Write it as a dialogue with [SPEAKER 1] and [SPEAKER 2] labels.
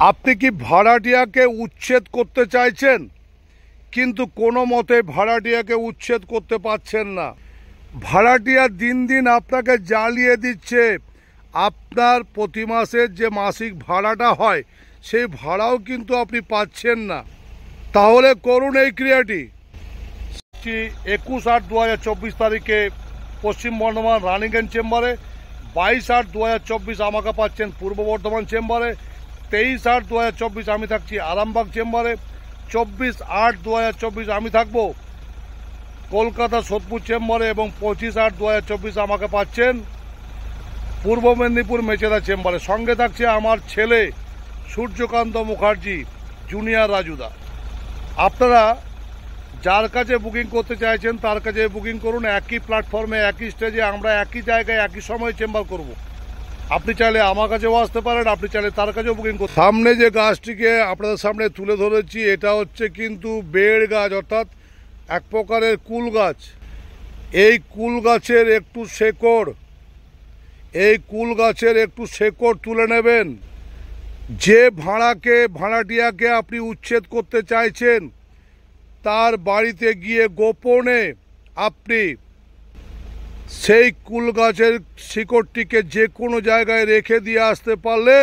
[SPEAKER 1] আপনি কি ভাড়াটিয়াকে উচ্ছেদ করতে চাইছেন, কিন্তু কোনো মতে ভাড়াটিয়াকে উচ্ছেদ করতে পারছেন না? ভাড়াটিয়া দিন দিন আপনাকে জ্বালিয়ে দিচ্ছে। আপনার প্রতি মাসের যে মাসিক ভাড়াটা হয় সেই ভাড়াও কিন্তু আপনি পাচ্ছেন না। তাহলে করুন এই ক্রিয়াটি। 21/8/2024 তারিখে পশ্চিম বর্ধমান রানিগঞ্জ চেম্বারে, 22/8/2024 আমাকে পাচ্ছেন পূর্ব বর্ধমান চেম্বারে, 23/8/2024 আমি থাকছি আরামবাগ চেম্বারে, 24/8/2024 আমি থাকবো কলকাতা সোদপুর চেম্বারে এবং 25/8/2024 আমাকে পাচ্ছেন পূর্ব মেদিনীপুর মেচেদা চেম্বারে। সঙ্গে থাকছে আমার ছেলে সূর্যকান্ত মুখার্জি, জুনিয়র রাজুদা। আপনারা যার কাছে বুকিং করতে চাইছেন তার কাছে বুকিং করুন। একই প্ল্যাটফর্মে, একই স্টেজে, আমরা একই জায়গায় একই সময় চেম্বার করব। আপনি চাইলে আমার কাছেও আসতে পারেন, আপনি চাইলে তার কাছেও বুকিং করুন। সামনে যে গাছটিকে আপনাদের সামনে তুলে ধরেছি এটা হচ্ছে কিন্তু বেড় গাছ, অর্থাৎ এক প্রকারের কুল গাছ। এই কুল গাছের একটু শেকড় তুলে নেবেন। যে ভাড়াটিয়াকে আপনি উচ্ছেদ করতে চাইছেন তার বাড়িতে গিয়ে গোপনে আপনি সেই কুল গাছের শিকড়টিকে যে কোনো জায়গায় রেখে দিয়ে আসতে পারলে